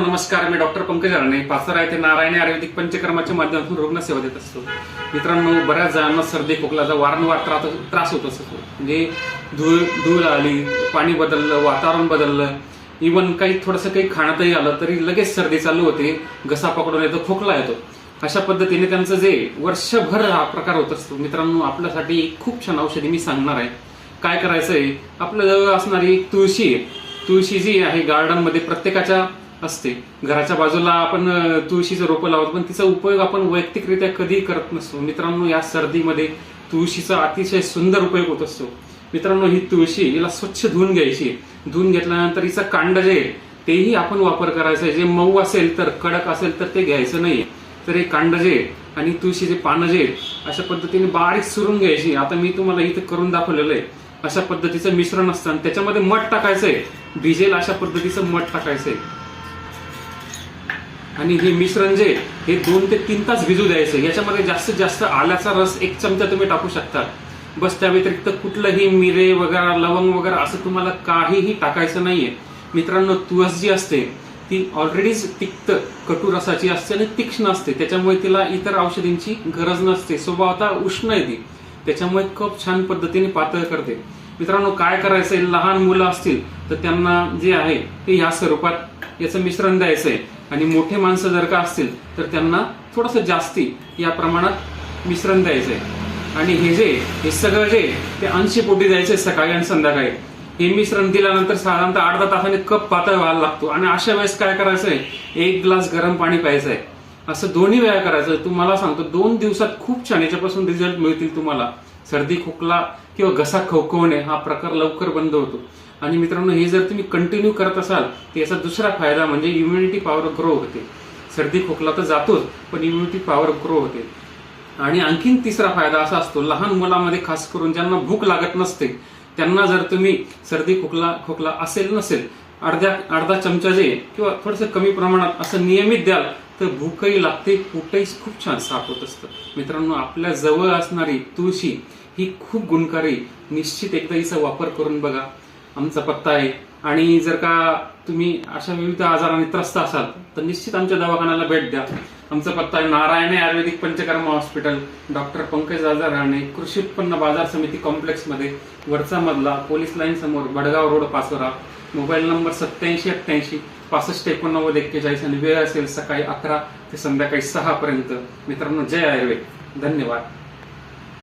नमस्कार. मी डॉक्टर पंकज राणे, पाचरा येथे नारायणी आयुर्वेदिक पंचकर्माच्या माध्यमातून रुग्णसेवा देत असतो. मित्रांनो, बऱ्याच जणांना सर्दी खोकल्याचा वारंवार त्रास होत असतो. म्हणजे धूळ आली, पाणी बदललं, वातावरण बदललं, इव्हन थोडंसं काही खाण्यातही आलं तरी लगेच सर्दी चालू होते, घसा पकडून येतो, खोकला येतो. अशा पद्धतीने त्यांचं जे वर्षभर हा प्रकार होत असतो. मित्रांनो, आपल्यासाठी खूप छान औषधी मी सांगणार आहे. काय करायचंय, आपल्या जवळ असणारी तुळशी जी आहे गार्डन मध्ये प्रत्येकाच्या असते. घराच्या बाजूला आपण तुळशीचं रोपं लावतो, पण तिचा उपयोग आपण वैयक्तिकरित्या कधी करत नसतो. मित्रांनो, या सर्दीमध्ये तुळशीचा अतिशय सुंदर उपयोग होत असतो. मित्रांनो, ही तुळशी हिला स्वच्छ धुवून घ्यायची. धुवून घेतल्यानंतर हिचं कांड जे तेही आपण वापर करायचं आहे. जे मऊ असेल तर, कडक असेल तर ते घ्यायचं नाही. तर हे कांड जे आणि तुळशीचे पानं जे अशा पद्धतीने बारीक सुरून घ्यायची. आता मी तुम्हाला इथे करून दाखवलेलं आहे. अशा पद्धतीचं मिश्रण असतं आणि त्याच्यामध्ये मध टाकायचंय, भिजेल अशा पद्धतीचं मध टाकायचंय. आणि हे मिश्रण जे हे 2 ते 3 तास भिजू द्यायचं. याच्यामध्ये जास्तीत जास्त आल्याचा रस 1 चमचा तुम्ही टाकू शकता. बस. त्या व्यतिरिक्त कुठलंही मिरे वगैरे, लवंग वगैरे असं तुम्हाला काहीही टाकायचं नाहीये. मित्रांनो, तुळस जी असते ती ऑलरेडीच तिक्त कटू रसाची असते आणि तीक्ष्ण असते. त्याच्यामुळे तिला इतर औषधींची गरज नसते. स्वभावतः उष्ण आहे ती, त्याच्यामुळे खूप छान पद्धतीने पातळ करते. मित्रांनो, काय करायचंय, लहान मुलं असतील तर त्यांना जे आहे ते ह्या स्वरूपात याचं मिश्रण द्यायचंय. आणि मोठे माणसं जर का असतील तर त्यांना थोडंसं जास्ती या प्रमाणात मिश्रण द्यायचंय. आणि हे सगळं जे ते 80 पोटी द्यायचंय सकाळी आणि संध्याकाळी. हे मिश्रण दिल्यानंतर साधारणतः अर्धा तासाने कप पातळ व्हायला लागतो. आणि अशा वेळेस काय करायचंय, 1 ग्लास गरम पाणी प्यायचंय. असं 2 वेळा करायचं. तुम्हाला सांगतो 2 दिवसात खूप छान याच्यापासून रिझल्ट मिळतील तुम्हाला. सर्दी खोकला किंवा घसा खवखवणे हा प्रकार लवकर बंद होतो. आणि मित्रांनो, हे जर तुम्ही कंटिन्यू करत असाल तर याचा दुसरा फायदा म्हणजे इम्युनिटी पॉवर ग्रो होते. सर्दी खोकला तर जातोच, पण इम्युनिटी पॉवर ग्रो होते. आणि आणखीन तिसरा फायदा असा असतो, लहान मुलांमध्ये खास करून ज्यांना भूक लागत नसते त्यांना जर तुम्ही सर्दी खोकला असेल नसेल अर्धा चमचा जे किंवा थोडंसं कमी प्रमाणात असं नियमित द्याल तर भूकही लागते, पोटही खूप छान साफ होत असतं. मित्रांनो, आपल्या जवळ असणारी तुळशी ही खूप गुणकारी. निश्चित एकदा हिचा वापर करून बघा. आमचा पत्ता आहे. आणि जर का तुम्ही अशा विविध आजाराने त्रस्त असाल तर निश्चित आमच्या दवाखान्याला भेट द्या. आमचा पत्ता आहे नारायणी आयुर्वेदिक पंचकर्मा हॉस्पिटल, डॉक्टर पंकज राणे, कृषी उत्पन्न बाजार समिती कॉम्प्लेक्स मध्ये, वरचा मधला, पोलीस लाईन समोर, Badgaon road, Pachora. Mobile number 8788 65 89 41. आणि वेळ असेल सकाळी 11 ते संध्याकाळी 6 पर्यंत. मित्रांनो, जय आयुर्वेद. धन्यवाद.